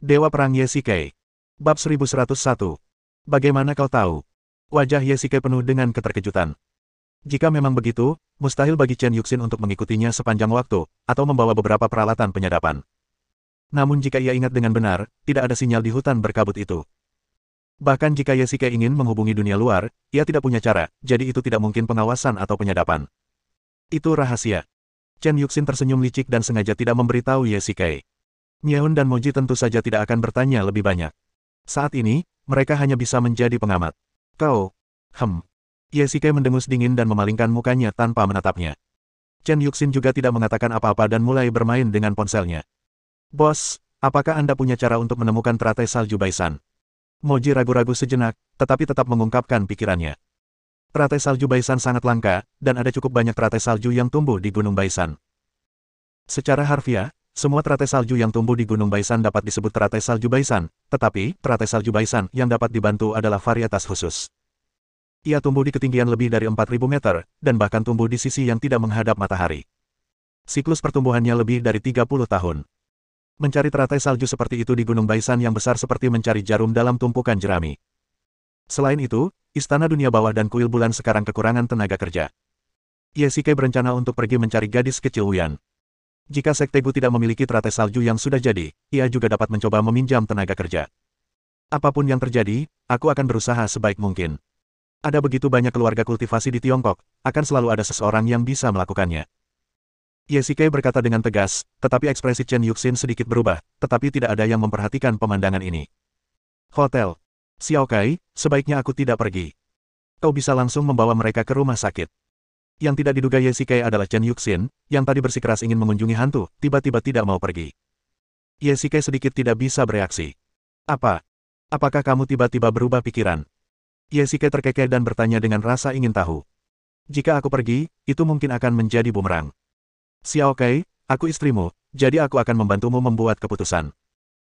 Dewa Perang Yesike. Bab 1101. Bagaimana kau tahu? Wajah Yesike penuh dengan keterkejutan. Jika memang begitu, mustahil bagi Chen Yuxin untuk mengikutinya sepanjang waktu, atau membawa beberapa peralatan penyadapan. Namun jika ia ingat dengan benar, tidak ada sinyal di hutan berkabut itu. Bahkan jika Yesike ingin menghubungi dunia luar, ia tidak punya cara, jadi itu tidak mungkin pengawasan atau penyadapan. Itu rahasia. Chen Yuxin tersenyum licik dan sengaja tidak memberitahu Yesike. Miehun dan Moji tentu saja tidak akan bertanya lebih banyak. Saat ini, mereka hanya bisa menjadi pengamat. Kau, Yesike mendengus dingin dan memalingkan mukanya tanpa menatapnya. Chen Yuxin juga tidak mengatakan apa-apa dan mulai bermain dengan ponselnya. Bos, apakah Anda punya cara untuk menemukan teratai salju Baisan? Moji ragu-ragu sejenak, tetapi tetap mengungkapkan pikirannya. Teratai salju Baisan sangat langka, dan ada cukup banyak teratai salju yang tumbuh di Gunung Baisan. Secara harfiah, semua teratai salju yang tumbuh di Gunung Baisan dapat disebut teratai salju Baisan, tetapi teratai salju Baisan yang dapat dibantu adalah varietas khusus. Ia tumbuh di ketinggian lebih dari 4.000 meter, dan bahkan tumbuh di sisi yang tidak menghadap matahari. Siklus pertumbuhannya lebih dari 30 tahun. Mencari teratai salju seperti itu di Gunung Baisan yang besar seperti mencari jarum dalam tumpukan jerami. Selain itu, Istana Dunia Bawah dan Kuil Bulan sekarang kekurangan tenaga kerja. Yesike berencana untuk pergi mencari gadis kecil Wuyan. Jika Sekte Gu tidak memiliki teratai salju yang sudah jadi, ia juga dapat mencoba meminjam tenaga kerja. Apapun yang terjadi, aku akan berusaha sebaik mungkin. Ada begitu banyak keluarga kultivasi di Tiongkok, akan selalu ada seseorang yang bisa melakukannya. Yesike berkata dengan tegas, tetapi ekspresi Chen Yuxin sedikit berubah, tetapi tidak ada yang memperhatikan pemandangan ini. Hotel. Xiao Kai, sebaiknya aku tidak pergi. Kau bisa langsung membawa mereka ke rumah sakit. Yang tidak diduga Yesike adalah Chen Yuxin, yang tadi bersikeras ingin mengunjungi hantu, tiba-tiba tidak mau pergi. Yesike sedikit tidak bisa bereaksi. Apakah kamu tiba-tiba berubah pikiran? Yesike terkekeh dan bertanya dengan rasa ingin tahu. Jika aku pergi, itu mungkin akan menjadi bumerang. Xiao Kai, aku istrimu, jadi aku akan membantumu membuat keputusan.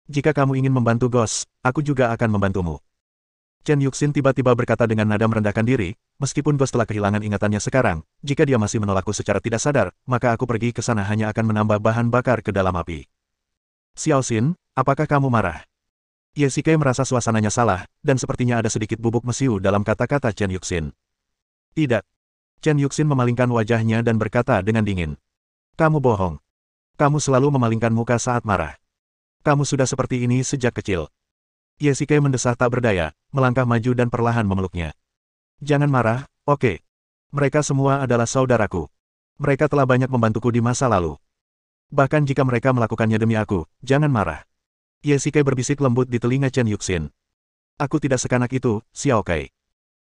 Jika kamu ingin membantu Ghost, aku juga akan membantumu. Chen Yuxin tiba-tiba berkata dengan nada merendahkan diri, meskipun Ghost telah kehilangan ingatannya sekarang, jika dia masih menolakku secara tidak sadar, maka aku pergi ke sana hanya akan menambah bahan bakar ke dalam api. Xiao Xin, apakah kamu marah? Yesike merasa suasananya salah, dan sepertinya ada sedikit bubuk mesiu dalam kata-kata Chen Yuxin. Tidak. Chen Yuxin memalingkan wajahnya dan berkata dengan dingin. Kamu bohong. Kamu selalu memalingkan muka saat marah. Kamu sudah seperti ini sejak kecil. Yesike mendesah tak berdaya, melangkah maju dan perlahan memeluknya. Jangan marah, oke. Mereka semua adalah saudaraku. Mereka telah banyak membantuku di masa lalu. Bahkan jika mereka melakukannya demi aku, jangan marah. Yesike berbisik lembut di telinga Chen Yuxin. Aku tidak sekanak itu, Xiao Kai.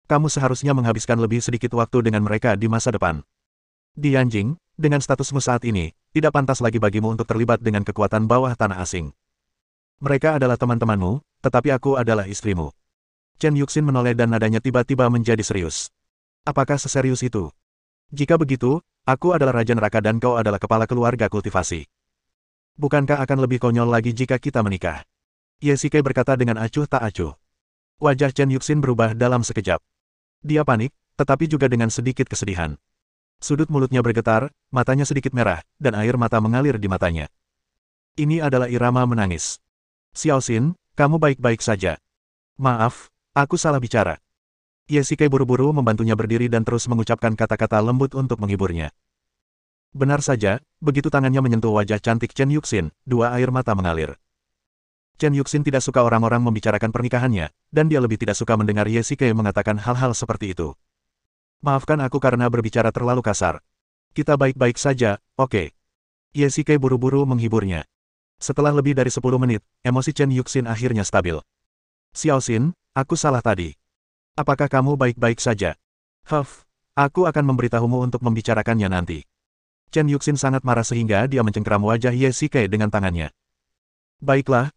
Kamu seharusnya menghabiskan lebih sedikit waktu dengan mereka di masa depan. Di Yanjing, dengan statusmu saat ini, tidak pantas lagi bagimu untuk terlibat dengan kekuatan bawah tanah asing. Mereka adalah teman-temanmu, tetapi aku adalah istrimu. Chen Yuxin menoleh dan nadanya tiba-tiba menjadi serius. Apakah seserius itu? Jika begitu, aku adalah Raja Neraka dan kau adalah kepala keluarga kultivasi. Bukankah akan lebih konyol lagi jika kita menikah? Yesike berkata dengan acuh tak acuh. Wajah Chen Yuxin berubah dalam sekejap. Dia panik, tetapi juga dengan sedikit kesedihan. Sudut mulutnya bergetar, matanya sedikit merah, dan air mata mengalir di matanya. Ini adalah irama menangis. Xiao Xin, kamu baik-baik saja. Maaf, aku salah bicara. Yesike buru-buru membantunya berdiri dan terus mengucapkan kata-kata lembut untuk menghiburnya. Benar saja, begitu tangannya menyentuh wajah cantik Chen Yuxin, dua air mata mengalir. Chen Yuxin tidak suka orang-orang membicarakan pernikahannya, dan dia lebih tidak suka mendengar Yesike mengatakan hal-hal seperti itu. Maafkan aku karena berbicara terlalu kasar. Kita baik-baik saja, oke. Yesike buru-buru menghiburnya. Setelah lebih dari 10 menit, emosi Chen Yuxin akhirnya stabil. Xiao Xin, aku salah tadi. Apakah kamu baik-baik saja? Aku akan memberitahumu untuk membicarakannya nanti. Chen Yuxin sangat marah sehingga dia mencengkeram wajah Yesike dengan tangannya. Baiklah,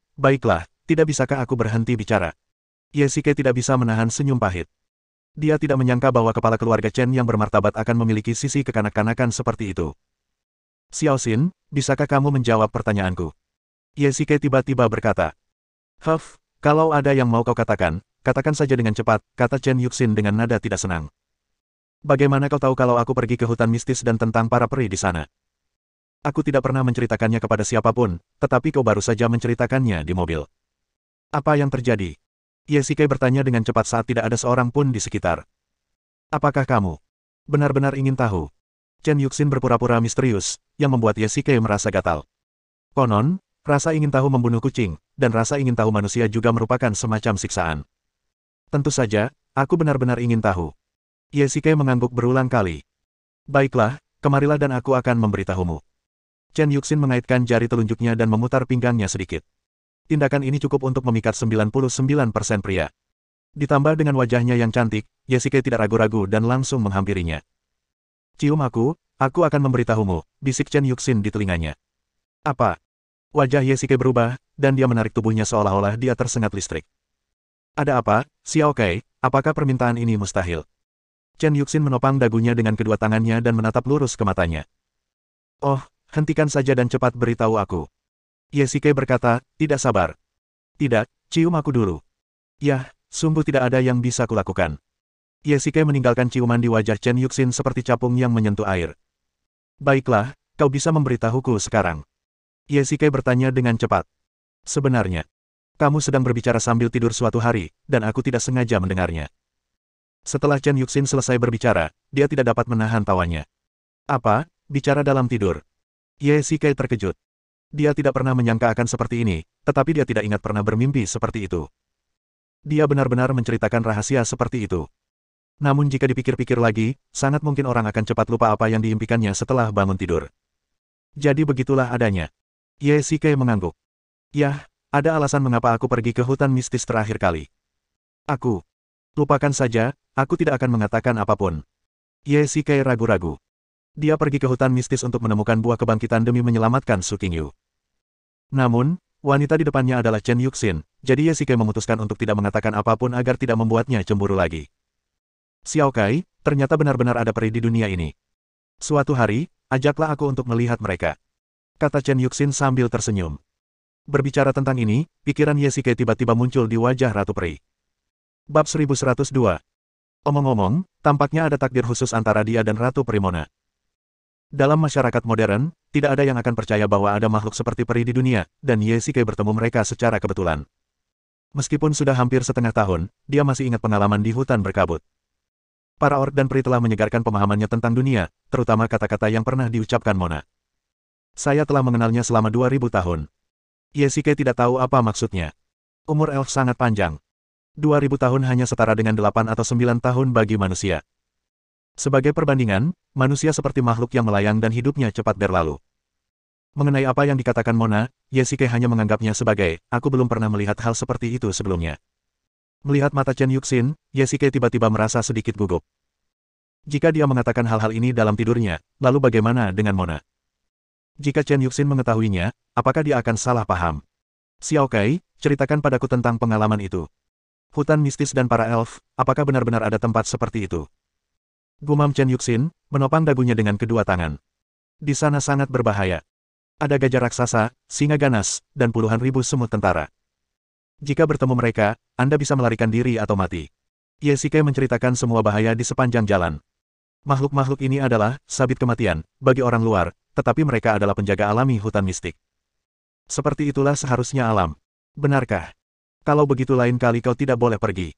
tidak bisakah aku berhenti bicara? Yesike tidak bisa menahan senyum pahit. Dia tidak menyangka bahwa kepala keluarga Chen yang bermartabat akan memiliki sisi kekanak-kanakan seperti itu. Xiao Xin, bisakah kamu menjawab pertanyaanku? Yesike tiba-tiba berkata. Kalau ada yang mau kau katakan, katakan saja dengan cepat, kata Chen Yuxin dengan nada tidak senang. Bagaimana kau tahu kalau aku pergi ke hutan mistis dan tentang para peri di sana? Aku tidak pernah menceritakannya kepada siapapun, tetapi kau baru saja menceritakannya di mobil. Apa yang terjadi? Yesike bertanya dengan cepat saat tidak ada seorang pun di sekitar. Apakah kamu benar-benar ingin tahu? Chen Yuxin berpura-pura misterius, yang membuat Yesike merasa gatal. Konon, rasa ingin tahu membunuh kucing, dan rasa ingin tahu manusia juga merupakan semacam siksaan. Tentu saja, aku benar-benar ingin tahu. Yesike mengangguk berulang kali. Baiklah, kemarilah dan aku akan memberitahumu. Chen Yuxin mengaitkan jari telunjuknya dan memutar pinggangnya sedikit. Tindakan ini cukup untuk memikat 99% pria. Ditambah dengan wajahnya yang cantik, Yesike tidak ragu-ragu dan langsung menghampirinya. Cium aku akan memberitahumu, bisik Chen Yuxin di telinganya. Apa? Wajah Yesike berubah, dan dia menarik tubuhnya seolah-olah dia tersengat listrik. Ada apa, Xiao Kai? Apakah permintaan ini mustahil? Chen Yuxin menopang dagunya dengan kedua tangannya dan menatap lurus ke matanya. Oh, hentikan saja dan cepat beritahu aku. Yesike berkata, tidak sabar. Tidak, cium aku dulu. Yah, sungguh tidak ada yang bisa kulakukan. Yesike meninggalkan ciuman di wajah Chen Yuxin seperti capung yang menyentuh air. Baiklah, kau bisa memberitahuku sekarang. Yesike bertanya dengan cepat. Sebenarnya, kamu sedang berbicara sambil tidur suatu hari, dan aku tidak sengaja mendengarnya. Setelah Chen Yuxin selesai berbicara, dia tidak dapat menahan tawanya. Apa, bicara dalam tidur? Yesike terkejut. Dia tidak pernah menyangka akan seperti ini, tetapi dia tidak ingat pernah bermimpi seperti itu. Dia benar-benar menceritakan rahasia seperti itu. Namun jika dipikir-pikir lagi, sangat mungkin orang akan cepat lupa apa yang diimpikannya setelah bangun tidur. Jadi begitulah adanya. Yesike mengangguk. Yah, ada alasan mengapa aku pergi ke hutan mistis terakhir kali. Lupakan saja, aku tidak akan mengatakan apapun. Yesike ragu-ragu. Dia pergi ke hutan mistis untuk menemukan buah kebangkitan demi menyelamatkan Su Qingyu. Namun, wanita di depannya adalah Chen Yuxin, jadi Yesike memutuskan untuk tidak mengatakan apapun agar tidak membuatnya cemburu lagi. Xiao Kai, ternyata benar-benar ada peri di dunia ini. Suatu hari, ajaklah aku untuk melihat mereka. Kata Chen Yuxin sambil tersenyum. Berbicara tentang ini, pikiran Yesike tiba-tiba muncul di wajah Ratu Peri. Bab 1102. Omong-omong, tampaknya ada takdir khusus antara dia dan Ratu Primona. Dalam masyarakat modern, tidak ada yang akan percaya bahwa ada makhluk seperti peri di dunia, dan Yesike bertemu mereka secara kebetulan. Meskipun sudah hampir setengah tahun, dia masih ingat pengalaman di hutan berkabut. Para orc dan peri telah menyegarkan pemahamannya tentang dunia, terutama kata-kata yang pernah diucapkan Mona. Saya telah mengenalnya selama 2000 tahun. Yesike tidak tahu apa maksudnya. Umur elf sangat panjang. 2000 tahun hanya setara dengan 8 atau 9 tahun bagi manusia. Sebagai perbandingan, manusia seperti makhluk yang melayang dan hidupnya cepat berlalu. Mengenai apa yang dikatakan Mona, Yesike hanya menganggapnya sebagai, aku belum pernah melihat hal seperti itu sebelumnya. Melihat mata Chen Yuxin, Yesike tiba-tiba merasa sedikit gugup. Jika dia mengatakan hal-hal ini dalam tidurnya, lalu bagaimana dengan Mona? Jika Chen Yuxin mengetahuinya, apakah dia akan salah paham? Xiao Kai, ceritakan padaku tentang pengalaman itu. Hutan mistis dan para elf, apakah benar-benar ada tempat seperti itu? Gumam Chen Yuxin, menopang dagunya dengan kedua tangan. Di sana sangat berbahaya. Ada gajah raksasa, singa ganas, dan puluhan ribu semut tentara. Jika bertemu mereka, Anda bisa melarikan diri atau mati. Yesike menceritakan semua bahaya di sepanjang jalan. Makhluk-makhluk ini adalah sabit kematian bagi orang luar, tetapi mereka adalah penjaga alami hutan mistik. Seperti itulah seharusnya alam. Benarkah? Kalau begitu lain kali kau tidak boleh pergi.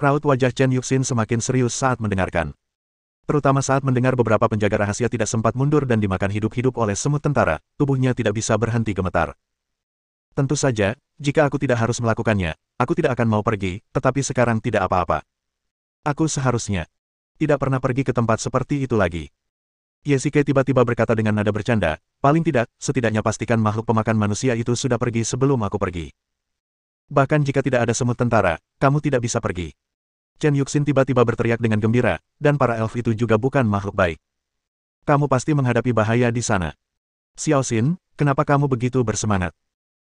Raut wajah Chen Yuxin semakin serius saat mendengarkan. Terutama saat mendengar beberapa penjaga rahasia tidak sempat mundur dan dimakan hidup-hidup oleh semut tentara, tubuhnya tidak bisa berhenti gemetar. Tentu saja, jika aku tidak harus melakukannya, aku tidak akan mau pergi, tetapi sekarang tidak apa-apa. Aku seharusnya tidak pernah pergi ke tempat seperti itu lagi. Yesike tiba-tiba berkata dengan nada bercanda, paling tidak, setidaknya pastikan makhluk pemakan manusia itu sudah pergi sebelum aku pergi. Bahkan jika tidak ada semut tentara, kamu tidak bisa pergi. Chen Yuxin tiba-tiba berteriak dengan gembira, dan para elf itu juga bukan makhluk baik. Kamu pasti menghadapi bahaya di sana. Xiao Xin, kenapa kamu begitu bersemangat?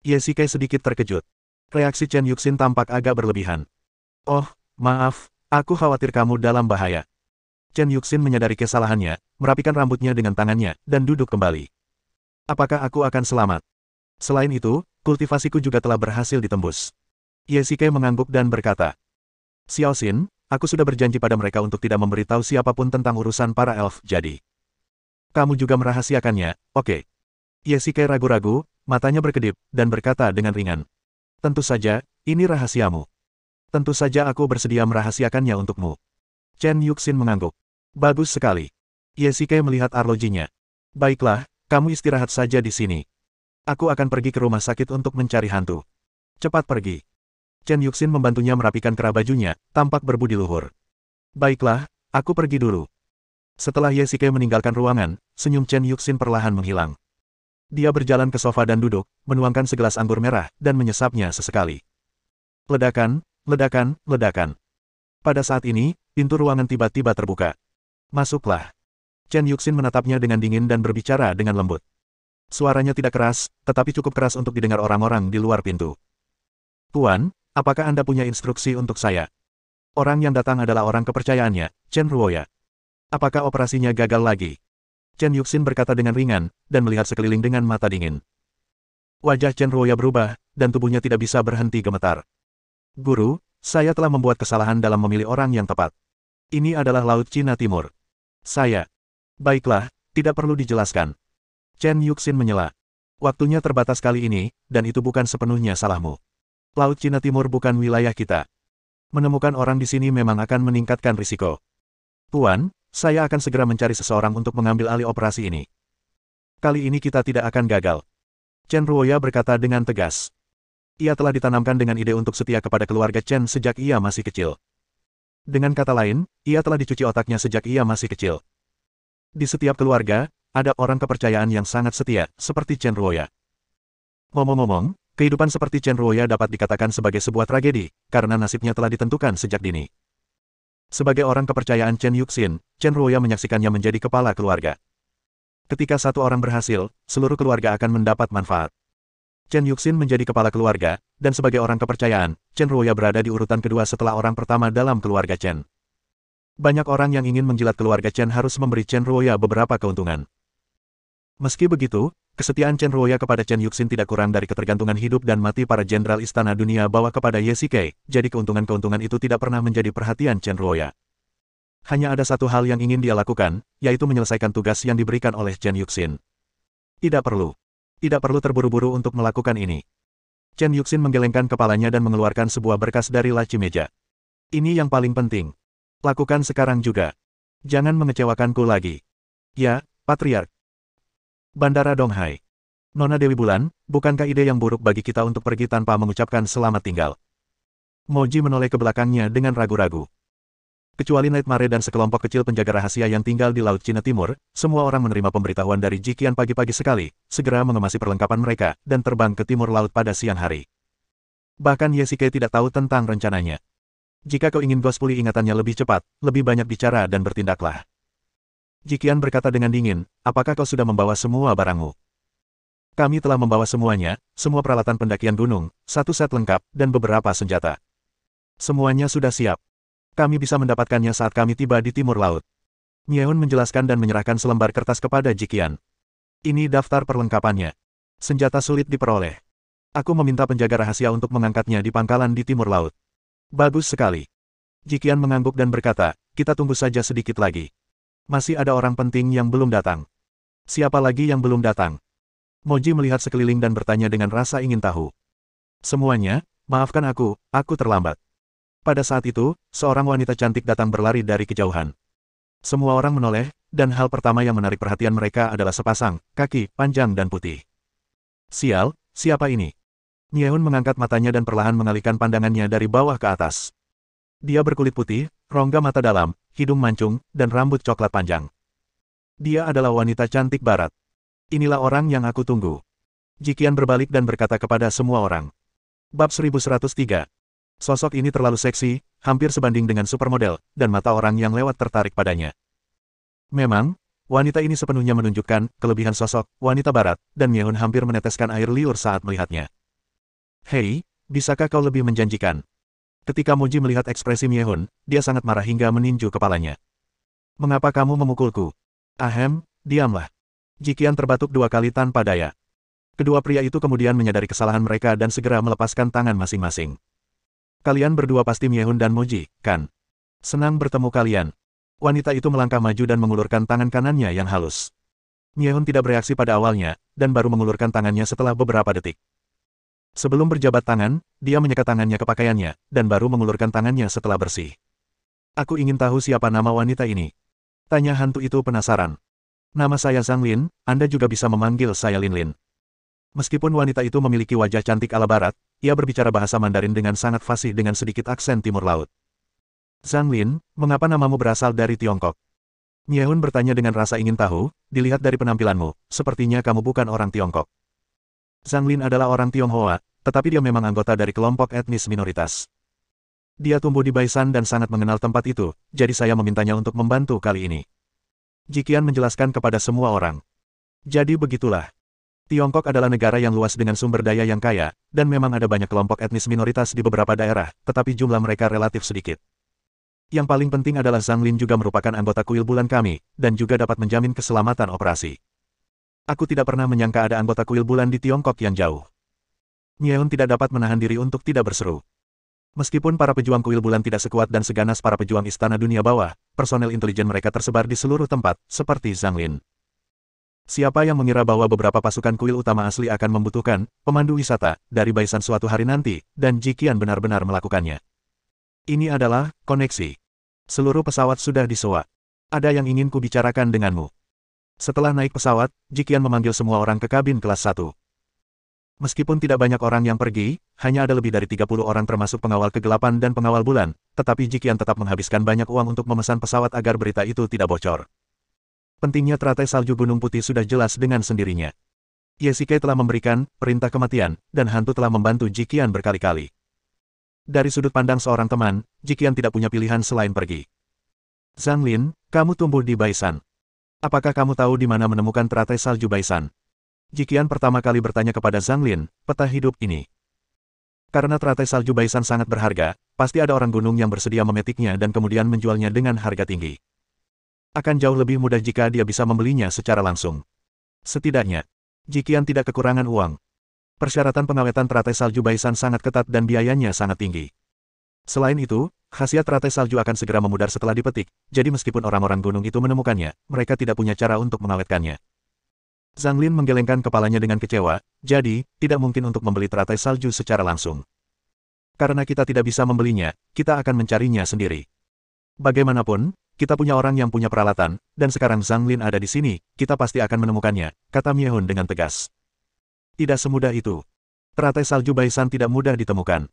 Yesike sedikit terkejut. Reaksi Chen Yuxin tampak agak berlebihan. Oh, maaf, aku khawatir kamu dalam bahaya. Chen Yuxin menyadari kesalahannya, merapikan rambutnya dengan tangannya, dan duduk kembali. Apakah aku akan selamat? Selain itu, kultivasiku juga telah berhasil ditembus. Yesike mengangguk dan berkata, Xiao Xin, aku sudah berjanji pada mereka untuk tidak memberitahu siapapun tentang urusan para elf, jadi kamu juga merahasiakannya, oke. Yesike ragu-ragu, matanya berkedip, dan berkata dengan ringan. Tentu saja, ini rahasiamu. Tentu saja aku bersedia merahasiakannya untukmu. Chen Yuxin mengangguk. Bagus sekali. Yesike melihat arlojinya. Baiklah, kamu istirahat saja di sini. Aku akan pergi ke rumah sakit untuk mencari hantu. Cepat pergi. Chen Yuxin membantunya merapikan kerah bajunya, tampak berbudi luhur. Baiklah, aku pergi dulu. Setelah Yesike meninggalkan ruangan, senyum Chen Yuxin perlahan menghilang. Dia berjalan ke sofa dan duduk, menuangkan segelas anggur merah, dan menyesapnya sesekali. Ledakan, ledakan, ledakan. Pada saat ini, pintu ruangan tiba-tiba terbuka. Masuklah. Chen Yuxin menatapnya dengan dingin dan berbicara dengan lembut. Suaranya tidak keras, tetapi cukup keras untuk didengar orang-orang di luar pintu. Tuan, apakah Anda punya instruksi untuk saya? Orang yang datang adalah orang kepercayaannya, Chen Ruoya. Apakah operasinya gagal lagi? Chen Yuxin berkata dengan ringan, dan melihat sekeliling dengan mata dingin. Wajah Chen Ruoya berubah, dan tubuhnya tidak bisa berhenti gemetar. Guru, saya telah membuat kesalahan dalam memilih orang yang tepat. Ini adalah Laut Cina Timur. Saya. Baiklah, tidak perlu dijelaskan. Chen Yuxin menyela. Waktunya terbatas kali ini, dan itu bukan sepenuhnya salahmu. Laut Cina Timur bukan wilayah kita. Menemukan orang di sini memang akan meningkatkan risiko. Tuan, saya akan segera mencari seseorang untuk mengambil alih operasi ini. Kali ini kita tidak akan gagal. Chen Ruoya berkata dengan tegas. Ia telah ditanamkan dengan ide untuk setia kepada keluarga Chen sejak ia masih kecil. Dengan kata lain, ia telah dicuci otaknya sejak ia masih kecil. Di setiap keluarga, ada orang kepercayaan yang sangat setia, seperti Chen Ruoya. Ngomong-ngomong, kehidupan seperti Chen Ruoya dapat dikatakan sebagai sebuah tragedi, karena nasibnya telah ditentukan sejak dini. Sebagai orang kepercayaan Chen Yuxin, Chen Ruoya menyaksikannya menjadi kepala keluarga. Ketika satu orang berhasil, seluruh keluarga akan mendapat manfaat. Chen Yuxin menjadi kepala keluarga, dan sebagai orang kepercayaan, Chen Ruoya berada di urutan kedua setelah orang pertama dalam keluarga Chen. Banyak orang yang ingin menjilat keluarga Chen harus memberi Chen Ruoya beberapa keuntungan. Meski begitu, kesetiaan Chen Ruoya kepada Chen Yuxin tidak kurang dari ketergantungan hidup dan mati para jenderal istana dunia bawah kepada Yesike, jadi keuntungan-keuntungan itu tidak pernah menjadi perhatian Chen Ruoya. Hanya ada satu hal yang ingin dia lakukan, yaitu menyelesaikan tugas yang diberikan oleh Chen Yuxin. Tidak perlu terburu-buru untuk melakukan ini. Chen Yuxin menggelengkan kepalanya dan mengeluarkan sebuah berkas dari laci meja. Ini yang paling penting. Lakukan sekarang juga. Jangan mengecewakanku lagi. Ya, Patriark. Bandara Donghai. Nona Dewi Bulan, bukankah ide yang buruk bagi kita untuk pergi tanpa mengucapkan selamat tinggal? Moji menoleh ke belakangnya dengan ragu-ragu. Kecuali Night Mare dan sekelompok kecil penjaga rahasia yang tinggal di Laut Cina Timur, semua orang menerima pemberitahuan dari Jiqian pagi-pagi sekali, segera mengemasi perlengkapan mereka, dan terbang ke timur laut pada siang hari. Bahkan Yesike tidak tahu tentang rencananya. Jika kau ingin Ghost pulih ingatannya lebih cepat, lebih banyak bicara dan bertindaklah. Jiqian berkata dengan dingin, apakah kau sudah membawa semua barangmu? Kami telah membawa semuanya, semua peralatan pendakian gunung, satu set lengkap, dan beberapa senjata. Semuanya sudah siap. Kami bisa mendapatkannya saat kami tiba di timur laut. Myeon menjelaskan dan menyerahkan selembar kertas kepada Jiqian. Ini daftar perlengkapannya. Senjata sulit diperoleh. Aku meminta penjaga rahasia untuk mengangkatnya di pangkalan di timur laut. Bagus sekali. Jiqian mengangguk dan berkata, kita tunggu saja sedikit lagi. Masih ada orang penting yang belum datang. Siapa lagi yang belum datang? Moji melihat sekeliling dan bertanya dengan rasa ingin tahu. Semuanya, maafkan aku terlambat. Pada saat itu, seorang wanita cantik datang berlari dari kejauhan. Semua orang menoleh, dan hal pertama yang menarik perhatian mereka adalah sepasang kaki panjang dan putih. Sial, siapa ini? Myeon mengangkat matanya dan perlahan mengalihkan pandangannya dari bawah ke atas. Dia berkulit putih, rongga mata dalam, hidung mancung, dan rambut coklat panjang. Dia adalah wanita cantik barat. Inilah orang yang aku tunggu. Jiqian berbalik dan berkata kepada semua orang. Bab 1103. Sosok ini terlalu seksi, hampir sebanding dengan supermodel, dan mata orang yang lewat tertarik padanya. Memang, wanita ini sepenuhnya menunjukkan kelebihan sosok wanita barat, dan Myeon hampir meneteskan air liur saat melihatnya. Hei, bisakah kau lebih menjanjikan? Ketika Moji melihat ekspresi Myeon, dia sangat marah hingga meninju kepalanya. Mengapa kamu memukulku? Ahem, diamlah. Jiqian terbatuk 2 kali tanpa daya. Kedua pria itu kemudian menyadari kesalahan mereka dan segera melepaskan tangan masing-masing. Kalian berdua pasti Myeon dan Moji, kan? Senang bertemu kalian. Wanita itu melangkah maju dan mengulurkan tangan kanannya yang halus. Miehun tidak bereaksi pada awalnya, dan baru mengulurkan tangannya setelah beberapa detik. Sebelum berjabat tangan, dia menyekat tangannya ke pakaiannya, dan baru mengulurkan tangannya setelah bersih. Aku ingin tahu siapa nama wanita ini. Tanya hantu itu penasaran. Nama saya Zhang Lin, Anda juga bisa memanggil saya Lin Lin. Meskipun wanita itu memiliki wajah cantik ala barat, ia berbicara bahasa Mandarin dengan sangat fasih dengan sedikit aksen timur laut. Zhang Lin, mengapa namamu berasal dari Tiongkok? Miehun bertanya dengan rasa ingin tahu, dilihat dari penampilanmu, sepertinya kamu bukan orang Tiongkok. Zhang Lin adalah orang Tionghoa, tetapi dia memang anggota dari kelompok etnis minoritas. Dia tumbuh di Baisan dan sangat mengenal tempat itu, jadi saya memintanya untuk membantu kali ini. Jiqian menjelaskan kepada semua orang. Jadi begitulah. Tiongkok adalah negara yang luas dengan sumber daya yang kaya, dan memang ada banyak kelompok etnis minoritas di beberapa daerah, tetapi jumlah mereka relatif sedikit. Yang paling penting adalah Zhang Lin juga merupakan anggota kuil bulan kami, dan juga dapat menjamin keselamatan operasi. Aku tidak pernah menyangka ada anggota kuil bulan di Tiongkok yang jauh. Miehun tidak dapat menahan diri untuk tidak berseru. Meskipun para pejuang kuil bulan tidak sekuat dan seganas para pejuang istana dunia bawah, personel intelijen mereka tersebar di seluruh tempat, seperti Zhang Lin. Siapa yang mengira bahwa beberapa pasukan kuil utama asli akan membutuhkan pemandu wisata dari Baisan suatu hari nanti, dan Jiqian benar-benar melakukannya. Ini adalah koneksi. Seluruh pesawat sudah disewa. Ada yang ingin kubicarakan denganmu. Setelah naik pesawat, Jiqian memanggil semua orang ke kabin kelas 1. Meskipun tidak banyak orang yang pergi, hanya ada lebih dari 30 orang termasuk pengawal kegelapan dan pengawal bulan, tetapi Jiqian tetap menghabiskan banyak uang untuk memesan pesawat agar berita itu tidak bocor. Pentingnya teratai salju Gunung Putih sudah jelas dengan sendirinya. Yesike telah memberikan perintah kematian, dan hantu telah membantu Jiqian berkali-kali. Dari sudut pandang seorang teman, Jiqian tidak punya pilihan selain pergi. Zhang Lin, kamu tumbuh di Baisan. Apakah kamu tahu di mana menemukan teratai salju Baisan? Jiqian pertama kali bertanya kepada Zhang Lin, peta hidup ini. Karena teratai salju Baisan sangat berharga, pasti ada orang gunung yang bersedia memetiknya dan kemudian menjualnya dengan harga tinggi. Akan jauh lebih mudah jika dia bisa membelinya secara langsung. Setidaknya, Jiqian tidak kekurangan uang. Persyaratan pengawetan teratai salju Baisan sangat ketat dan biayanya sangat tinggi. Selain itu, khasiat teratai salju akan segera memudar setelah dipetik, jadi meskipun orang-orang gunung itu menemukannya, mereka tidak punya cara untuk mengawetkannya. Zhang Lin menggelengkan kepalanya dengan kecewa, jadi, tidak mungkin untuk membeli teratai salju secara langsung. Karena kita tidak bisa membelinya, kita akan mencarinya sendiri. Bagaimanapun, kita punya orang yang punya peralatan, dan sekarang Zhang Lin ada di sini, kita pasti akan menemukannya, kata Miehun dengan tegas. Tidak semudah itu. Teratai salju Baisan tidak mudah ditemukan.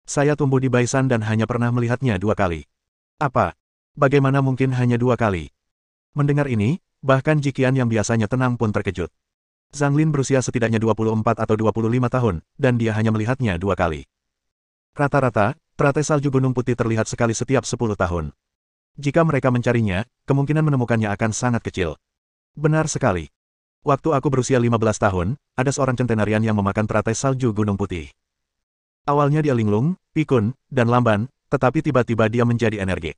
Saya tumbuh di Baisan dan hanya pernah melihatnya 2 kali. Apa? Bagaimana mungkin hanya 2 kali? Mendengar ini, bahkan Jiqian yang biasanya tenang pun terkejut. Zhang Lin berusia setidaknya 24 atau 25 tahun, dan dia hanya melihatnya 2 kali. Rata-rata, teratai salju Gunung Putih terlihat sekali setiap 10 tahun. Jika mereka mencarinya, kemungkinan menemukannya akan sangat kecil. Benar sekali. Waktu aku berusia 15 tahun, ada seorang centenarian yang memakan teratai salju Gunung Putih. Awalnya dia linglung, pikun, dan lamban, tetapi tiba-tiba dia menjadi energi.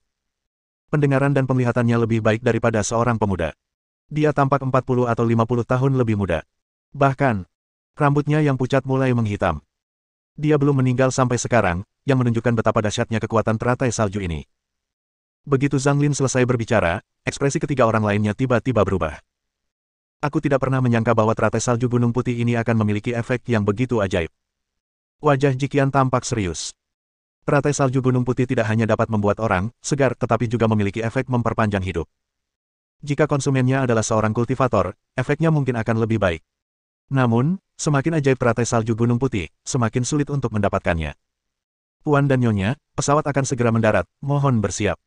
Pendengaran dan penglihatannya lebih baik daripada seorang pemuda. Dia tampak 40 atau 50 tahun lebih muda. Bahkan, rambutnya yang pucat mulai menghitam. Dia belum meninggal sampai sekarang, yang menunjukkan betapa dahsyatnya kekuatan teratai salju ini. Begitu Zhang Lin selesai berbicara, ekspresi ketiga orang lainnya tiba-tiba berubah. Aku tidak pernah menyangka bahwa teratai salju Gunung Putih ini akan memiliki efek yang begitu ajaib. Wajah Jiqian tampak serius. Teratai salju Gunung Putih tidak hanya dapat membuat orang segar tetapi juga memiliki efek memperpanjang hidup. Jika konsumennya adalah seorang kultivator, efeknya mungkin akan lebih baik. Namun, semakin ajaib teratai salju Gunung Putih, semakin sulit untuk mendapatkannya. Puan dan Nyonya, pesawat akan segera mendarat, mohon bersiap.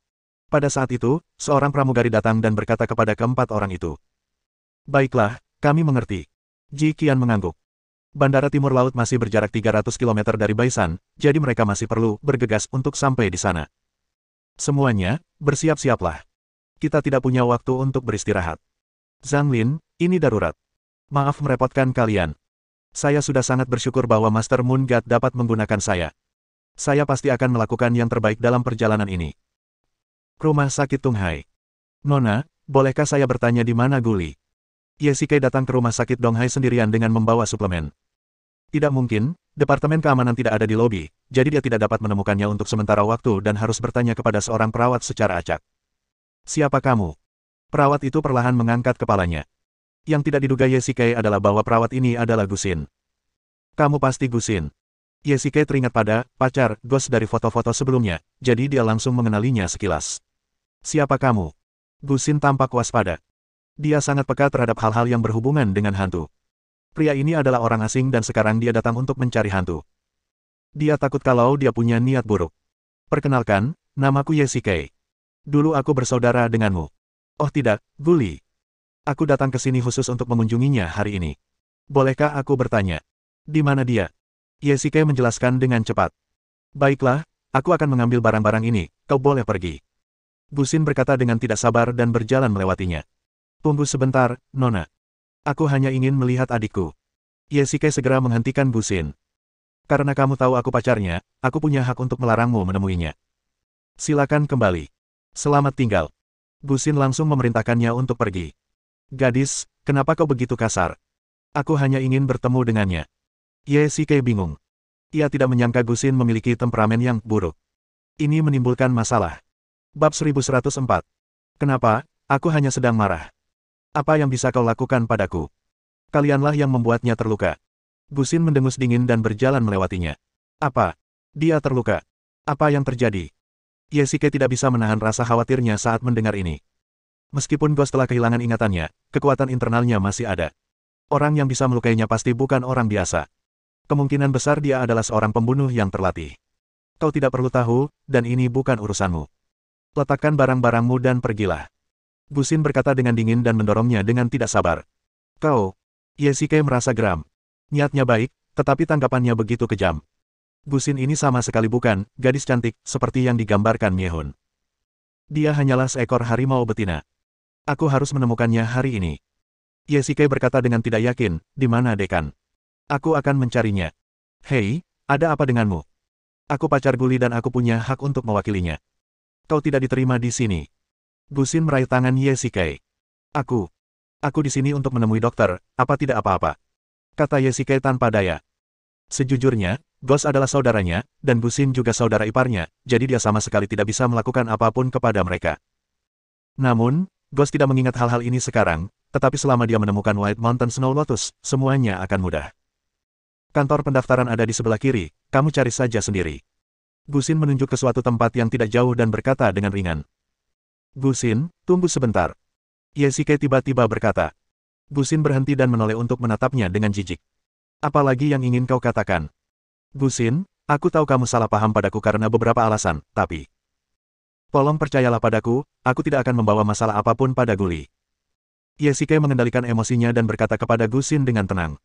Pada saat itu, seorang pramugari datang dan berkata kepada keempat orang itu. Baiklah, kami mengerti. Jiqian mengangguk. Bandara Timur Laut masih berjarak 300 km dari Baisan, jadi mereka masih perlu bergegas untuk sampai di sana. Semuanya, bersiap-siaplah. Kita tidak punya waktu untuk beristirahat. Zhang Lin, ini darurat. Maaf merepotkan kalian. Saya sudah sangat bersyukur bahwa Master Moon God dapat menggunakan saya. Saya pasti akan melakukan yang terbaik dalam perjalanan ini. Rumah sakit Tunghai. Nona, bolehkah saya bertanya di mana Guli? Yesike datang ke rumah sakit Donghai sendirian dengan membawa suplemen. Tidak mungkin, Departemen Keamanan tidak ada di lobi, jadi dia tidak dapat menemukannya untuk sementara waktu dan harus bertanya kepada seorang perawat secara acak. Siapa kamu? Perawat itu perlahan mengangkat kepalanya. Yang tidak diduga Yesike adalah bahwa perawat ini adalah Gusin. Kamu pasti Gusin. Yesike teringat pada pacar Ghost dari foto-foto sebelumnya, jadi dia langsung mengenalinya sekilas. Siapa kamu? Gusin tampak waspada. Dia sangat peka terhadap hal-hal yang berhubungan dengan hantu. Pria ini adalah orang asing dan sekarang dia datang untuk mencari hantu. Dia takut kalau dia punya niat buruk. Perkenalkan, namaku Yesike. Dulu aku bersaudara denganmu. Oh tidak, Guli. Aku datang ke sini khusus untuk mengunjunginya hari ini. Bolehkah aku bertanya? Di mana dia? Yesike menjelaskan dengan cepat. Baiklah, aku akan mengambil barang-barang ini, kau boleh pergi. Gusin berkata dengan tidak sabar dan berjalan melewatinya. Tunggu sebentar, Nona. Aku hanya ingin melihat adikku. Yesike segera menghentikan Gusin. Karena kamu tahu aku pacarnya, aku punya hak untuk melarangmu menemuinya. Silakan kembali. Selamat tinggal. Gusin langsung memerintahkannya untuk pergi. Gadis, kenapa kau begitu kasar? Aku hanya ingin bertemu dengannya. Yesike bingung. Ia tidak menyangka Gusin memiliki temperamen yang buruk. Ini menimbulkan masalah. Bab 1104. Kenapa? Aku hanya sedang marah. Apa yang bisa kau lakukan padaku? Kalianlah yang membuatnya terluka. Gusin mendengus dingin dan berjalan melewatinya. Apa? Dia terluka. Apa yang terjadi? Yesike tidak bisa menahan rasa khawatirnya saat mendengar ini. Meskipun Ghost telah kehilangan ingatannya, kekuatan internalnya masih ada. Orang yang bisa melukainya pasti bukan orang biasa. Kemungkinan besar dia adalah seorang pembunuh yang terlatih. Kau tidak perlu tahu, dan ini bukan urusanmu. Letakkan barang-barangmu dan pergilah. Gusin berkata dengan dingin dan mendorongnya dengan tidak sabar. Kau. Yesike merasa geram. Niatnya baik, tetapi tanggapannya begitu kejam. Gusin ini sama sekali bukan gadis cantik seperti yang digambarkan Miehun. Dia hanyalah seekor harimau betina. Aku harus menemukannya hari ini. Yesike berkata dengan tidak yakin, di mana dekan? Aku akan mencarinya. Hei, ada apa denganmu? Aku pacar Guli dan aku punya hak untuk mewakilinya. Kau tidak diterima di sini. Gusin meraih tangan Yesike. Aku di sini untuk menemui dokter, apa tidak apa-apa? Kata Yesike tanpa daya. Sejujurnya, Ghost adalah saudaranya, dan Gusin juga saudara iparnya, jadi dia sama sekali tidak bisa melakukan apapun kepada mereka. Namun, Ghost tidak mengingat hal-hal ini sekarang, tetapi selama dia menemukan White Mountain Snow Lotus, semuanya akan mudah. Kantor pendaftaran ada di sebelah kiri, kamu cari saja sendiri. Gusin menunjuk ke suatu tempat yang tidak jauh dan berkata dengan ringan. Gusin, tunggu sebentar. Yesike tiba-tiba berkata. Gusin berhenti dan menoleh untuk menatapnya dengan jijik. Apalagi yang ingin kau katakan? Gusin, aku tahu kamu salah paham padaku karena beberapa alasan, tapi... Tolong percayalah padaku, aku tidak akan membawa masalah apapun pada Guli. Yesike mengendalikan emosinya dan berkata kepada Gusin dengan tenang.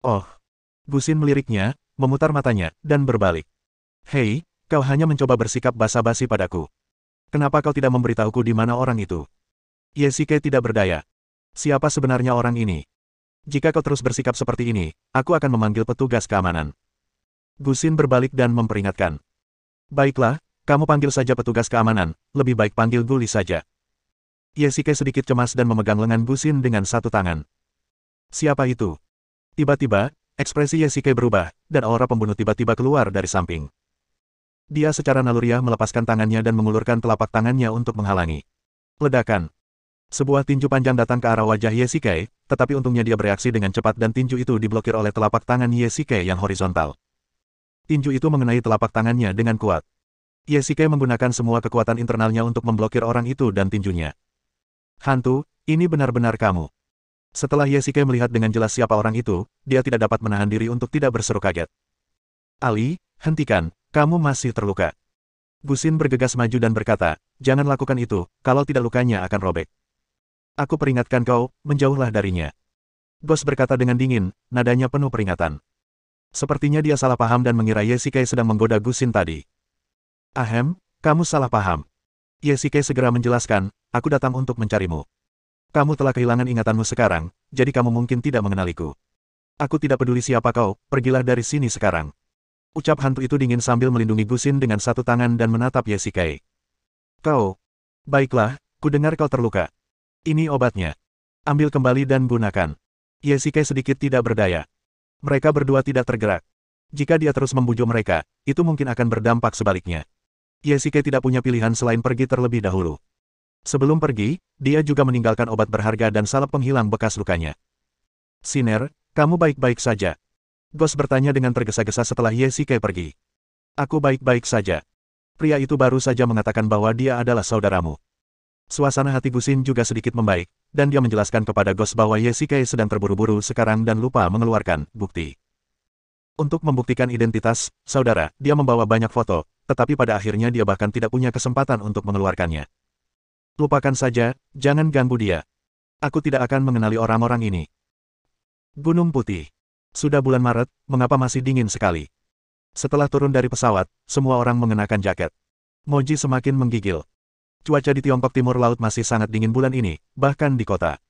Oh. Gusin meliriknya, memutar matanya, dan berbalik. Hei, kau hanya mencoba bersikap basa-basi padaku. Kenapa kau tidak memberitahuku di mana orang itu? Yesike tidak berdaya. Siapa sebenarnya orang ini? Jika kau terus bersikap seperti ini, aku akan memanggil petugas keamanan. Gusin berbalik dan memperingatkan. Baiklah, kamu panggil saja petugas keamanan, lebih baik panggil Guli saja. Yesike sedikit cemas dan memegang lengan Gusin dengan satu tangan. Siapa itu? Tiba-tiba, ekspresi Yesike berubah, dan aura pembunuh tiba-tiba keluar dari samping. Dia secara naluriah melepaskan tangannya dan mengulurkan telapak tangannya untuk menghalangi. Ledakan. Sebuah tinju panjang datang ke arah wajah Yesike, tetapi untungnya dia bereaksi dengan cepat dan tinju itu diblokir oleh telapak tangan Yesike yang horizontal. Tinju itu mengenai telapak tangannya dengan kuat. Yesike menggunakan semua kekuatan internalnya untuk memblokir orang itu dan tinjunya. Hantu, ini benar-benar kamu. Setelah Yesike melihat dengan jelas siapa orang itu, dia tidak dapat menahan diri untuk tidak berseru kaget. Ali, hentikan, kamu masih terluka. Gusin bergegas maju dan berkata, jangan lakukan itu, kalau tidak lukanya akan robek. Aku peringatkan kau, menjauhlah darinya. Ghost berkata dengan dingin, nadanya penuh peringatan. Sepertinya dia salah paham dan mengira Yesike sedang menggoda Gusin tadi. Ahem, kamu salah paham. Yesike segera menjelaskan, aku datang untuk mencarimu. Kamu telah kehilangan ingatanmu sekarang, jadi kamu mungkin tidak mengenaliku. Aku tidak peduli siapa kau, pergilah dari sini sekarang. Ucap hantu itu dingin sambil melindungi Gusin dengan satu tangan dan menatap Yesike. Kau. Baiklah, ku dengar kau terluka. Ini obatnya. Ambil kembali dan gunakan. Yesike sedikit tidak berdaya. Mereka berdua tidak tergerak. Jika dia terus membujuk mereka, itu mungkin akan berdampak sebaliknya. Yesike tidak punya pilihan selain pergi terlebih dahulu. Sebelum pergi, dia juga meninggalkan obat berharga dan salep penghilang bekas lukanya. Siner, kamu baik-baik saja? Ghost bertanya dengan tergesa-gesa setelah Ye Shikai pergi. Aku baik-baik saja. Pria itu baru saja mengatakan bahwa dia adalah saudaramu. Suasana hati Gusin juga sedikit membaik, dan dia menjelaskan kepada Ghost bahwa Ye Shikai sedang terburu-buru sekarang dan lupa mengeluarkan bukti. Untuk membuktikan identitas, saudara, dia membawa banyak foto, tetapi pada akhirnya dia bahkan tidak punya kesempatan untuk mengeluarkannya. Lupakan saja, jangan ganggu dia. Aku tidak akan mengenali orang-orang ini. Gunung Putih. Sudah bulan Maret, mengapa masih dingin sekali? Setelah turun dari pesawat, semua orang mengenakan jaket. Moji semakin menggigil. Cuaca di Tiongkok Timur Laut masih sangat dingin bulan ini, bahkan di kota.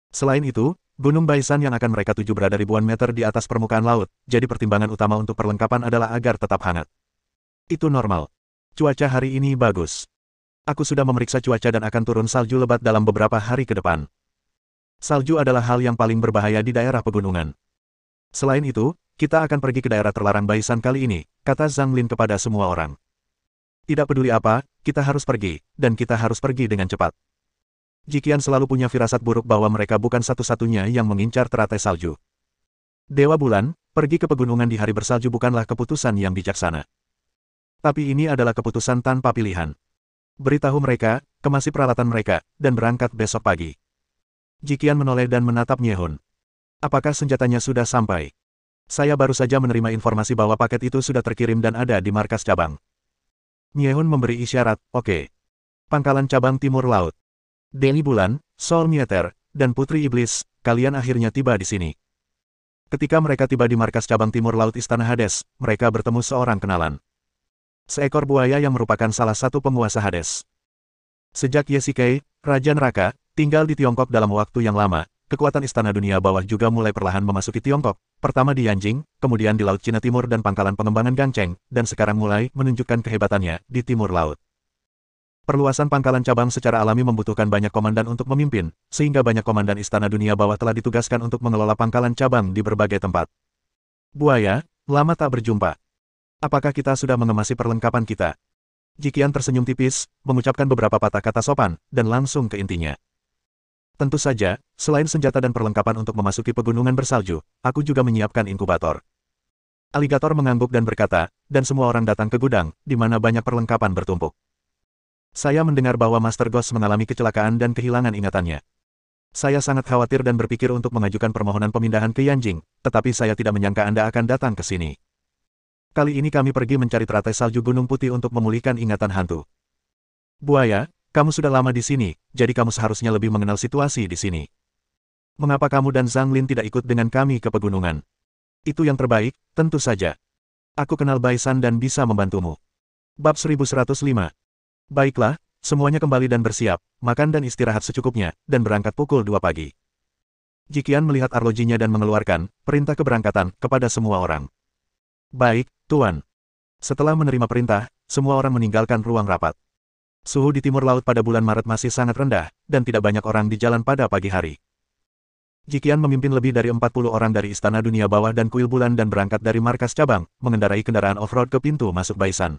Selain itu, Gunung Baisan yang akan mereka tuju berada ribuan meter di atas permukaan laut, jadi pertimbangan utama untuk perlengkapan adalah agar tetap hangat. Itu normal. Cuaca hari ini bagus. Aku sudah memeriksa cuaca dan akan turun salju lebat dalam beberapa hari ke depan. Salju adalah hal yang paling berbahaya di daerah pegunungan. Selain itu, kita akan pergi ke daerah terlarang Baisan kali ini, kata Zhang Lin kepada semua orang. Tidak peduli apa, kita harus pergi, dan kita harus pergi dengan cepat. Jikian selalu punya firasat buruk bahwa mereka bukan satu-satunya yang mengincar teratai salju. Dewa Bulan, pergi ke pegunungan di hari bersalju bukanlah keputusan yang bijaksana. Tapi ini adalah keputusan tanpa pilihan. Beritahu mereka, kemasi peralatan mereka, dan berangkat besok pagi. Jikian menoleh dan menatap Nyehun. Apakah senjatanya sudah sampai? Saya baru saja menerima informasi bahwa paket itu sudah terkirim dan ada di markas cabang. Nyehun memberi isyarat, oke. Pangkalan cabang Timur Laut. Dewi Bulan, Sol Mieter, dan Putri Iblis, kalian akhirnya tiba di sini. Ketika mereka tiba di markas cabang Timur Laut Istana Hades, mereka bertemu seorang kenalan. Seekor buaya yang merupakan salah satu penguasa Hades. Sejak Ye Shikai, Raja Neraka, tinggal di Tiongkok dalam waktu yang lama, kekuatan Istana Dunia Bawah juga mulai perlahan memasuki Tiongkok, pertama di Yanjing, kemudian di Laut Cina Timur dan pangkalan pengembangan Gangcheng, dan sekarang mulai menunjukkan kehebatannya di Timur Laut. Perluasan pangkalan cabang secara alami membutuhkan banyak komandan untuk memimpin, sehingga banyak komandan Istana Dunia Bawah telah ditugaskan untuk mengelola pangkalan cabang di berbagai tempat. Buaya, lama tak berjumpa. Apakah kita sudah mengemasi perlengkapan kita? Jikian tersenyum tipis, mengucapkan beberapa patah kata sopan, dan langsung ke intinya. Tentu saja, selain senjata dan perlengkapan untuk memasuki pegunungan bersalju, aku juga menyiapkan inkubator. Aligator mengangguk dan berkata, dan semua orang datang ke gudang, di mana banyak perlengkapan bertumpuk. Saya mendengar bahwa Master Ghost mengalami kecelakaan dan kehilangan ingatannya. Saya sangat khawatir dan berpikir untuk mengajukan permohonan pemindahan ke Yanjing, tetapi saya tidak menyangka Anda akan datang ke sini. Kali ini kami pergi mencari teratai salju Gunung Putih untuk memulihkan ingatan hantu. Buaya, kamu sudah lama di sini, jadi kamu seharusnya lebih mengenal situasi di sini. Mengapa kamu dan Zhang Lin tidak ikut dengan kami ke pegunungan? Itu yang terbaik, tentu saja. Aku kenal Baisan dan bisa membantumu. Bab 1105. Baiklah, semuanya kembali dan bersiap, makan dan istirahat secukupnya, dan berangkat pukul 2 pagi. Jikian melihat arlojinya dan mengeluarkan perintah keberangkatan kepada semua orang. Baik, Tuan. Setelah menerima perintah, semua orang meninggalkan ruang rapat. Suhu di Timur Laut pada bulan Maret masih sangat rendah, dan tidak banyak orang di jalan pada pagi hari. Jikian memimpin lebih dari 40 orang dari Istana Dunia Bawah dan Kuil Bulan dan berangkat dari markas cabang, mengendarai kendaraan off-road ke pintu masuk Baisan.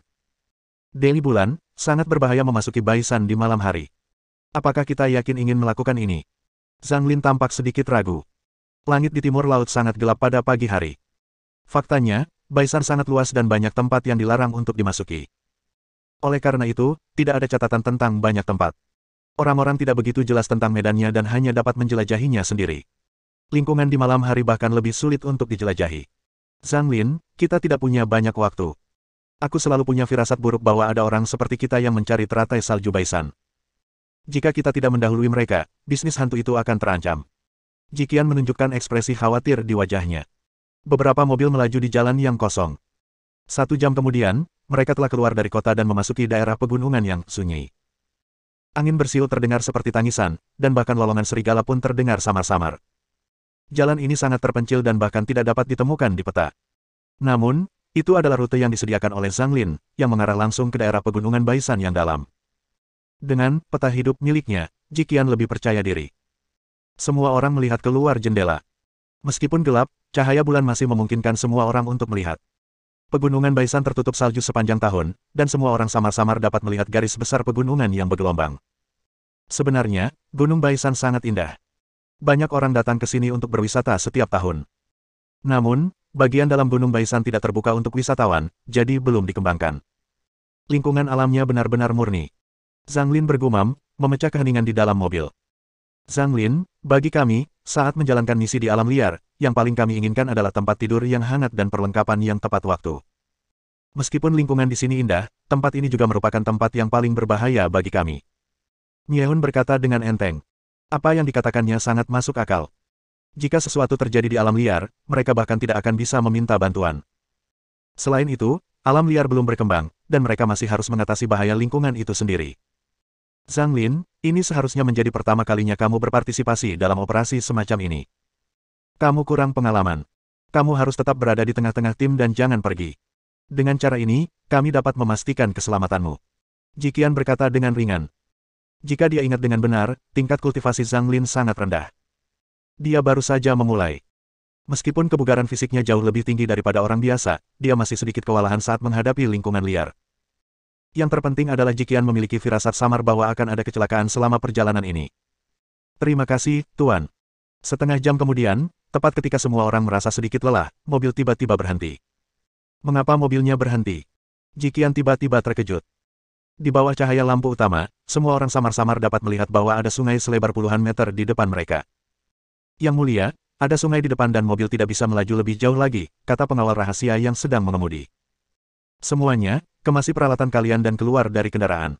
Dewi Bulan, sangat berbahaya memasuki Baisan di malam hari. Apakah kita yakin ingin melakukan ini? Zhang Lin tampak sedikit ragu. Langit di Timur Laut sangat gelap pada pagi hari. Faktanya, Baisan sangat luas dan banyak tempat yang dilarang untuk dimasuki. Oleh karena itu, tidak ada catatan tentang banyak tempat. Orang-orang tidak begitu jelas tentang medannya dan hanya dapat menjelajahinya sendiri. Lingkungan di malam hari bahkan lebih sulit untuk dijelajahi. Zhang Lin, kita tidak punya banyak waktu. Aku selalu punya firasat buruk bahwa ada orang seperti kita yang mencari teratai salju Baisan. Jika kita tidak mendahului mereka, bisnis hantu itu akan terancam. Jikian menunjukkan ekspresi khawatir di wajahnya. Beberapa mobil melaju di jalan yang kosong. 1 jam kemudian, mereka telah keluar dari kota dan memasuki daerah pegunungan yang sunyi. Angin bersiul terdengar seperti tangisan, dan bahkan lolongan serigala pun terdengar samar-samar. Jalan ini sangat terpencil dan bahkan tidak dapat ditemukan di peta. Namun, itu adalah rute yang disediakan oleh Zhang Lin, yang mengarah langsung ke daerah pegunungan Baisan yang dalam. Dengan peta hidup miliknya, Jikian lebih percaya diri. Semua orang melihat keluar jendela. Meskipun gelap, cahaya bulan masih memungkinkan semua orang untuk melihat. Pegunungan Baisan tertutup salju sepanjang tahun, dan semua orang samar-samar dapat melihat garis besar pegunungan yang bergelombang. Sebenarnya, Gunung Baisan sangat indah. Banyak orang datang ke sini untuk berwisata setiap tahun. Namun, bagian dalam Gunung Baisan tidak terbuka untuk wisatawan, jadi belum dikembangkan. Lingkungan alamnya benar-benar murni. Zhang Lin bergumam, memecah keheningan di dalam mobil. Zhang Lin, bagi kami, saat menjalankan misi di alam liar, yang paling kami inginkan adalah tempat tidur yang hangat dan perlengkapan yang tepat waktu. Meskipun lingkungan di sini indah, tempat ini juga merupakan tempat yang paling berbahaya bagi kami. Miehun berkata dengan enteng. Apa yang dikatakannya sangat masuk akal. Jika sesuatu terjadi di alam liar, mereka bahkan tidak akan bisa meminta bantuan. Selain itu, alam liar belum berkembang, dan mereka masih harus mengatasi bahaya lingkungan itu sendiri. Zhang Lin, ini seharusnya menjadi pertama kalinya kamu berpartisipasi dalam operasi semacam ini. Kamu kurang pengalaman. Kamu harus tetap berada di tengah-tengah tim dan jangan pergi. Dengan cara ini, kami dapat memastikan keselamatanmu. Jiqian berkata dengan ringan. Jika dia ingat dengan benar, tingkat kultivasi Zhang Lin sangat rendah. Dia baru saja memulai. Meskipun kebugaran fisiknya jauh lebih tinggi daripada orang biasa, dia masih sedikit kewalahan saat menghadapi lingkungan liar. Yang terpenting adalah Jiqian memiliki firasat samar bahwa akan ada kecelakaan selama perjalanan ini. Terima kasih, Tuan. Setengah jam kemudian, tepat ketika semua orang merasa sedikit lelah, mobil tiba-tiba berhenti. Mengapa mobilnya berhenti? Jiqian tiba-tiba terkejut. Di bawah cahaya lampu utama, semua orang samar-samar dapat melihat bahwa ada sungai selebar puluhan meter di depan mereka. Yang mulia, ada sungai di depan dan mobil tidak bisa melaju lebih jauh lagi, kata pengawal rahasia yang sedang mengemudi. Semuanya, kemasi peralatan kalian dan keluar dari kendaraan.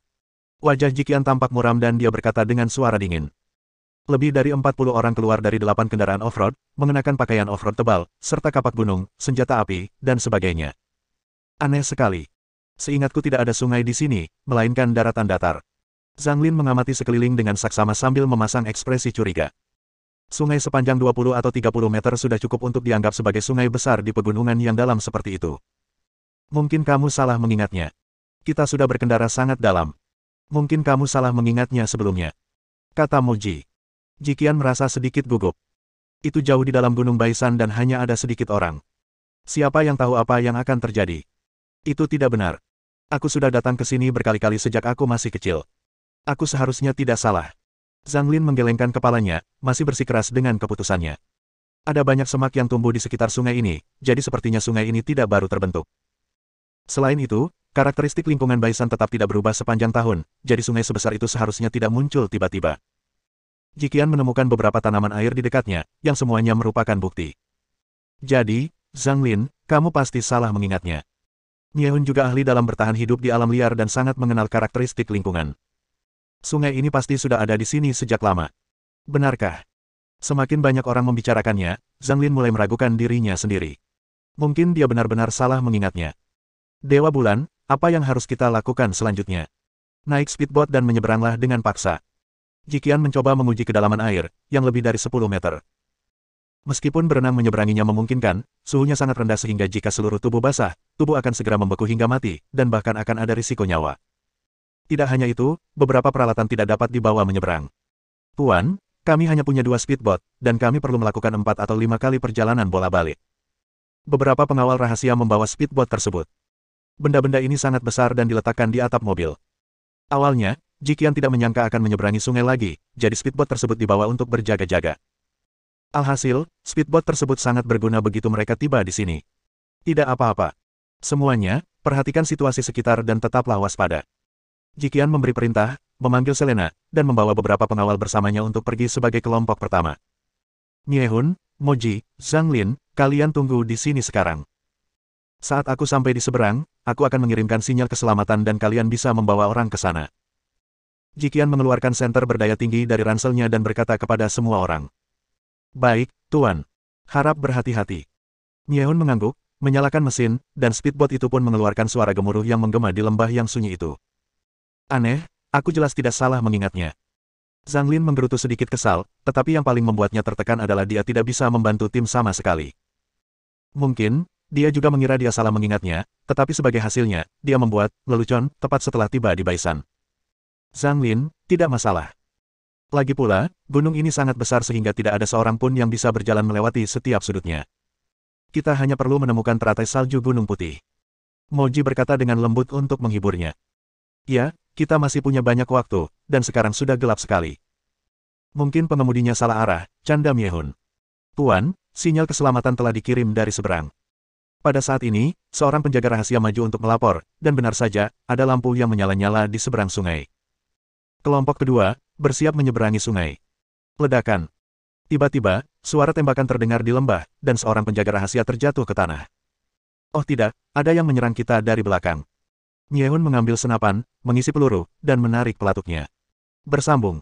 Wajah Jiqian tampak muram dan dia berkata dengan suara dingin. Lebih dari 40 orang keluar dari 8 kendaraan off-road, mengenakan pakaian off-road tebal, serta kapak gunung, senjata api, dan sebagainya. Aneh sekali. Seingatku tidak ada sungai di sini, melainkan daratan datar. Zhang Lin mengamati sekeliling dengan saksama sambil memasang ekspresi curiga. Sungai sepanjang 20 atau 30 meter sudah cukup untuk dianggap sebagai sungai besar di pegunungan yang dalam seperti itu. Mungkin kamu salah mengingatnya. Kita sudah berkendara sangat dalam. Mungkin kamu salah mengingatnya sebelumnya. Kata Moji. Jiqian merasa sedikit gugup. Itu jauh di dalam Gunung Baisan dan hanya ada sedikit orang. Siapa yang tahu apa yang akan terjadi? Itu tidak benar. Aku sudah datang ke sini berkali-kali sejak aku masih kecil. Aku seharusnya tidak salah. Zhang Lin menggelengkan kepalanya, masih bersikeras dengan keputusannya. Ada banyak semak yang tumbuh di sekitar sungai ini, jadi sepertinya sungai ini tidak baru terbentuk. Selain itu, karakteristik lingkungan Baisan tetap tidak berubah sepanjang tahun, jadi sungai sebesar itu seharusnya tidak muncul tiba-tiba. Jiqian menemukan beberapa tanaman air di dekatnya, yang semuanya merupakan bukti. Jadi, Zhang Lin, kamu pasti salah mengingatnya. Miehun juga ahli dalam bertahan hidup di alam liar dan sangat mengenal karakteristik lingkungan. Sungai ini pasti sudah ada di sini sejak lama. Benarkah? Semakin banyak orang membicarakannya, Zhang Lin mulai meragukan dirinya sendiri. Mungkin dia benar-benar salah mengingatnya. Dewa Bulan, apa yang harus kita lakukan selanjutnya? Naik speedboat dan menyeberanglah dengan paksa. Jiqian mencoba menguji kedalaman air, yang lebih dari 10 meter. Meskipun berenang menyeberanginya memungkinkan, suhunya sangat rendah sehingga jika seluruh tubuh basah, tubuh akan segera membeku hingga mati, dan bahkan akan ada risiko nyawa. Tidak hanya itu, beberapa peralatan tidak dapat dibawa menyeberang. Tuan, kami hanya punya 2 speedboat, dan kami perlu melakukan 4 atau 5 kali perjalanan bola-balik. Beberapa pengawal rahasia membawa speedboat tersebut. Benda-benda ini sangat besar dan diletakkan di atap mobil. Awalnya, Jiqian tidak menyangka akan menyeberangi sungai lagi, jadi speedboat tersebut dibawa untuk berjaga-jaga. Alhasil, speedboat tersebut sangat berguna begitu mereka tiba di sini. Tidak apa-apa. Semuanya, perhatikan situasi sekitar dan tetaplah waspada. Jiqian memberi perintah, memanggil Selena, dan membawa beberapa pengawal bersamanya untuk pergi sebagai kelompok pertama. Miehun, Moji, Zhang Lin, kalian tunggu di sini sekarang. Saat aku sampai di seberang, aku akan mengirimkan sinyal keselamatan dan kalian bisa membawa orang ke sana. Jiqian mengeluarkan senter berdaya tinggi dari ranselnya dan berkata kepada semua orang. Baik, Tuan. Harap berhati-hati. Miehun mengangguk, menyalakan mesin, dan speedboat itu pun mengeluarkan suara gemuruh yang menggema di lembah yang sunyi itu. Aneh, aku jelas tidak salah mengingatnya. Zhang Lin menggerutu sedikit kesal, tetapi yang paling membuatnya tertekan adalah dia tidak bisa membantu tim sama sekali. Mungkin, dia juga mengira dia salah mengingatnya, tetapi sebagai hasilnya, dia membuat lelucon tepat setelah tiba di Baisan. Zhang Lin, tidak masalah. Lagi pula, gunung ini sangat besar sehingga tidak ada seorang pun yang bisa berjalan melewati setiap sudutnya. Kita hanya perlu menemukan teratai salju Gunung Putih. Moji berkata dengan lembut untuk menghiburnya. Ya, kita masih punya banyak waktu, dan sekarang sudah gelap sekali. Mungkin pengemudinya salah arah, canda Miehun. Tuan, sinyal keselamatan telah dikirim dari seberang. Pada saat ini, seorang penjaga rahasia maju untuk melapor, dan benar saja, ada lampu yang menyala-nyala di seberang sungai. Kelompok kedua, bersiap menyeberangi sungai. Ledakan. Tiba-tiba, suara tembakan terdengar di lembah, dan seorang penjaga rahasia terjatuh ke tanah. Oh tidak, ada yang menyerang kita dari belakang. Miehun mengambil senapan, mengisi peluru, dan menarik pelatuknya. Bersambung.